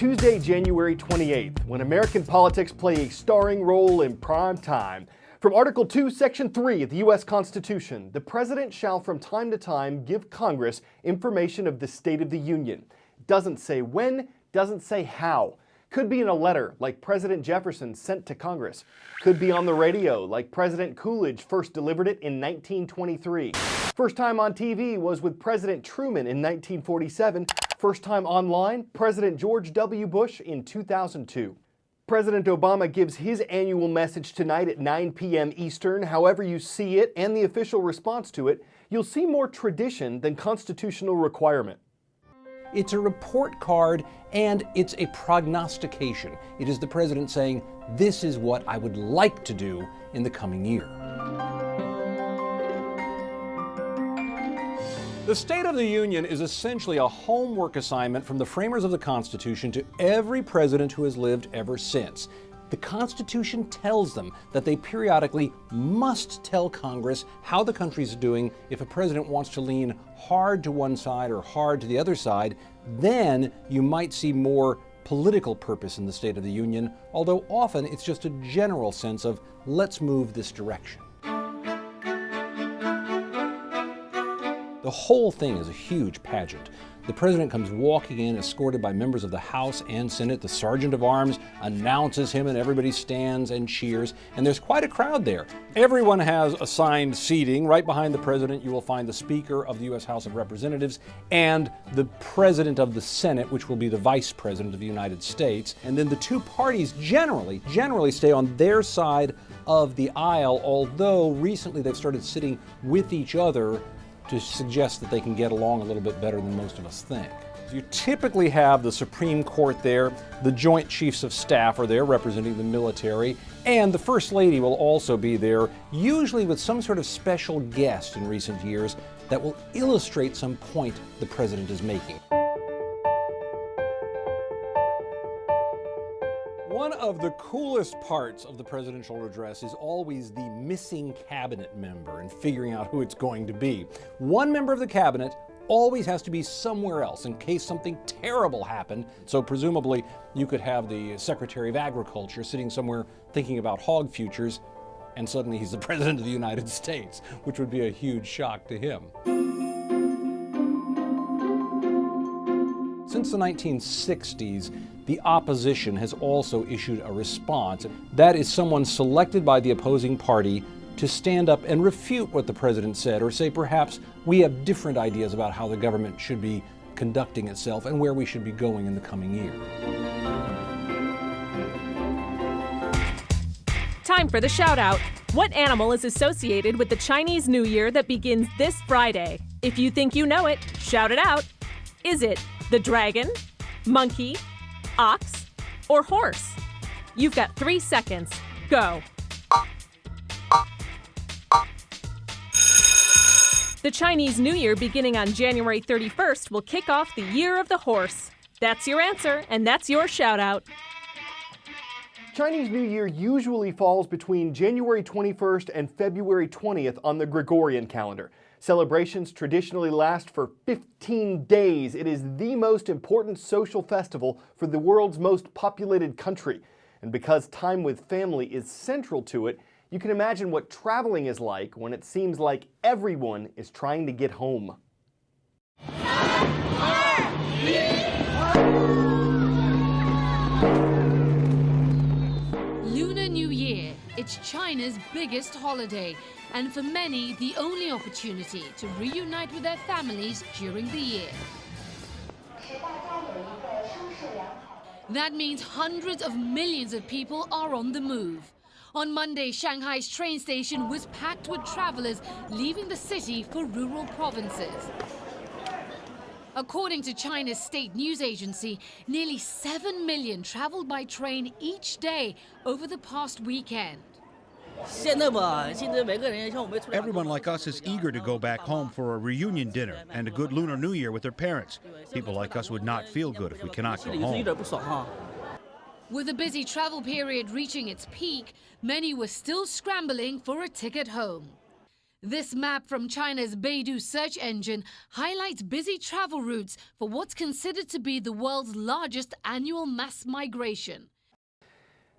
Tuesday, January 28th, when American politics play a starring role in prime time. From Article 2, Section 3 of the U.S. Constitution, the President shall from time to time give Congress information of the State of the Union. It doesn't say when, doesn't say how. Could be in a letter, like President Jefferson sent to Congress. Could be on the radio, like President Coolidge first delivered it in 1923. First time on TV was with President Truman in 1947. First time online, President George W. Bush in 2002. President Obama gives his annual message tonight at 9 p.m. Eastern. However you see it and the official response to it, you'll see more tradition than constitutional requirement. It's a report card and it's a prognostication. It is the president saying, this is what I would like to do in the coming year. The State of the Union is essentially a homework assignment from the framers of the Constitution to every president who has lived ever since. The Constitution tells them that they periodically must tell Congress how the country's doing. If a president wants to lean hard to one side or hard to the other side, then you might see more political purpose in the State of the Union, although often it's just a general sense of let's move this direction. The whole thing is a huge pageant. The president comes walking in, escorted by members of the House and Senate. The sergeant of arms announces him and everybody stands and cheers. And there's quite a crowd there. Everyone has assigned seating. Right behind the president, you will find the Speaker of the U.S. House of Representatives and the President of the Senate, which will be the Vice President of the United States. And then the two parties generally stay on their side of the aisle, although recently they've started sitting with each other to suggest that they can get along a little bit better than most of us think. You typically have the Supreme Court there, the Joint Chiefs of Staff are there representing the military, and the First Lady will also be there, usually with some sort of special guest in recent years that will illustrate some point the president is making. One of the coolest parts of the presidential address is always the missing cabinet member and figuring out who it's going to be. One member of the cabinet always has to be somewhere else in case something terrible happened. So presumably you could have the Secretary of Agriculture sitting somewhere thinking about hog futures, and suddenly he's the President of the United States, which would be a huge shock to him. Since the 1960s, the opposition has also issued a response. That is someone selected by the opposing party to stand up and refute what the president said, or say perhaps we have different ideas about how the government should be conducting itself and where we should be going in the coming year. Time for the shout out. What animal is associated with the Chinese New Year that begins this Friday? If you think you know it, shout it out. Is it the dragon, monkey, ox, or horse? You've got 3 seconds. Go. The Chinese New Year beginning on January 31st will kick off the Year of the Horse. That's your answer, and that's your shout out. Chinese New Year usually falls between January 21st and February 20th on the Gregorian calendar. Celebrations traditionally last for 15 days. It is the most important social festival for the world's most populated country. And because time with family is central to it, you can imagine what traveling is like when it seems like everyone is trying to get home. Lunar New Year. It's China's biggest holiday, and for many, the only opportunity to reunite with their families during the year. That means hundreds of millions of people are on the move. On Monday, Shanghai's train station was packed with travelers leaving the city for rural provinces. According to China's state news agency, nearly 7 million traveled by train each day over the past weekend. Everyone like us is eager to go back home for a reunion dinner and a good Lunar New Year with their parents. People like us would not feel good if we cannot go home. With the busy travel period reaching its peak, many were still scrambling for a ticket home. This map from China's Beidou search engine highlights busy travel routes for what's considered to be the world's largest annual mass migration.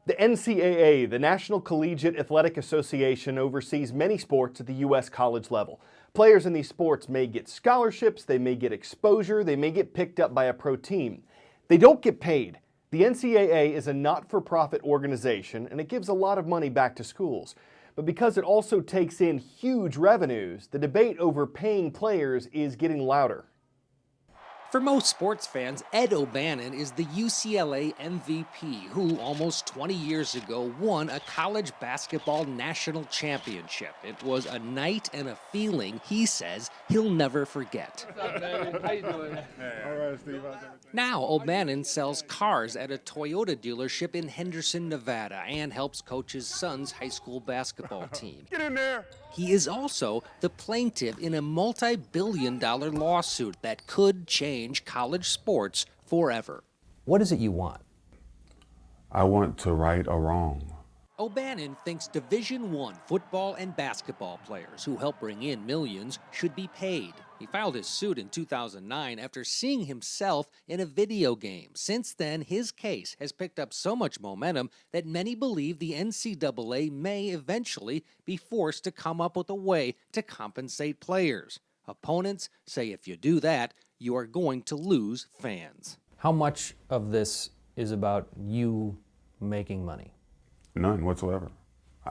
The NCAA, the National Collegiate Athletic Association, oversees many sports at the U.S. college level. Players in these sports may get scholarships, they may get exposure, they may get picked up by a pro team. They don't get paid. The NCAA is a not-for-profit organization, and it gives a lot of money back to schools. But because it also takes in huge revenues, the debate over paying players is getting louder. For most sports fans, Ed O'Bannon is the UCLA MVP who almost 20 years ago won a college basketball national championship. It was a night and a feeling he says he'll never forget. Now O'Bannon sells cars at a Toyota dealership in Henderson, Nevada, and helps coach his son's high school basketball team. Get in there! He is also the plaintiff in a multi-billion-dollar lawsuit that could change college sports forever. What is it you want? I want to right a wrong. O'Bannon thinks Division I football and basketball players who help bring in millions should be paid. He filed his suit in 2009 after seeing himself in a video game. Since then, his case has picked up so much momentum that many believe the NCAA may eventually be forced to come up with a way to compensate players. Opponents say if you do that, you are going to lose fans. How much of this is about you making money? None whatsoever.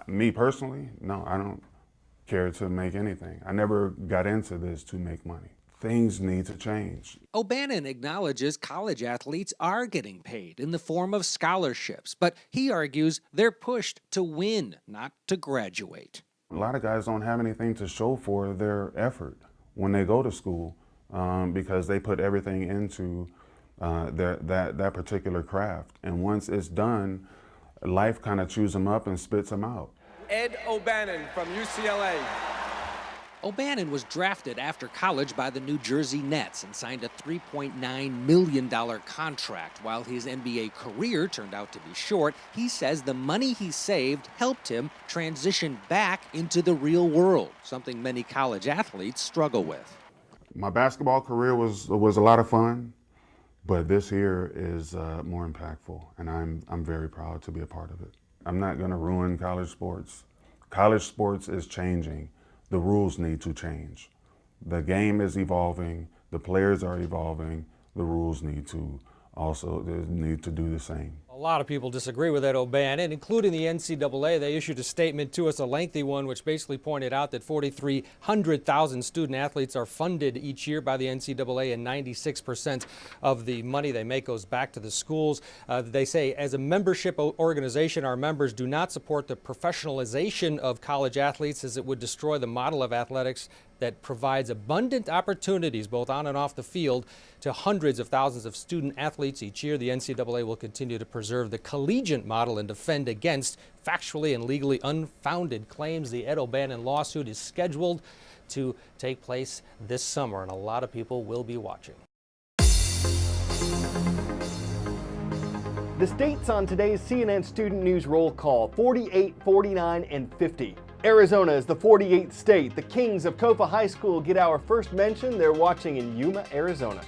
Me personally, no, I don't care to make anything. I never got into this to make money. Things need to change. O'Bannon acknowledges college athletes are getting paid in the form of scholarships, but he argues they're pushed to win, not to graduate. A lot of guys don't have anything to show for their effort when they go to school because they put everything into that particular craft. And once it's done, life kind of chews them up and spits them out. Ed O'Bannon from UCLA. O'Bannon was drafted after college by the New Jersey Nets and signed a $3.9 million contract. While his NBA career turned out to be short, he says the money he saved helped him transition back into the real world, something many college athletes struggle with. My basketball career was a lot of fun, but this here is more impactful, and I'm very proud to be a part of it. I'm not going to ruin college sports. College sports is changing. The rules need to change. The game is evolving. The players are evolving. The rules need to do the same. A lot of people disagree with Ed O'Bannon, including the NCAA. They issued a statement to us, a lengthy one, which basically pointed out that 4,300,000 student athletes are funded each year by the NCAA, and 96% of the money they make goes back to the schools. They say, as a membership organization, our members do not support the professionalization of college athletes, as it would destroy the model of athletics that provides abundant opportunities both on and off the field to hundreds of thousands of student athletes each year. The NCAA will continue to preserve the collegiate model and defend against factually and legally unfounded claims. The Ed O'Bannon lawsuit is scheduled to take place this summer, and a lot of people will be watching. The states on today's CNN Student News Roll Call: 48, 49, and 50. Arizona is the 48th state. The Kings of Kofa High School get our first mention. They're watching in Yuma, Arizona.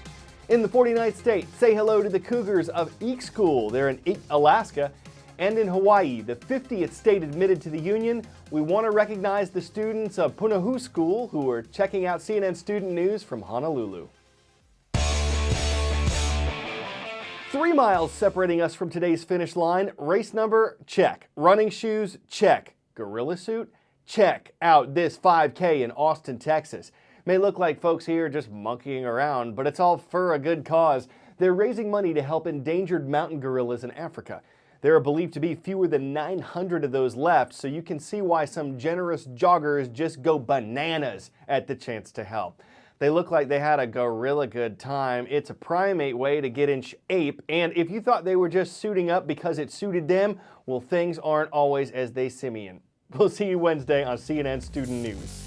In the 49th state, say hello to the Cougars of Eek School. They're in Eek, Alaska. And in Hawaii, the 50th state admitted to the Union, we want to recognize the students of Punahou School who are checking out CNN Student News from Honolulu. 3 miles separating us from today's finish line. Race number, check. Running shoes, check. Gorilla suit, check out this 5K in Austin, Texas. May look like folks here just monkeying around, but it's all for a good cause. They're raising money to help endangered mountain gorillas in Africa. There are believed to be fewer than 900 of those left, so you can see why some generous joggers just go bananas at the chance to help. They look like they had a gorilla good time. It's a primate way to get in shape, and if you thought they were just suiting up because it suited them, well, things aren't always as they seem. We'll see you Wednesday on CNN Student News.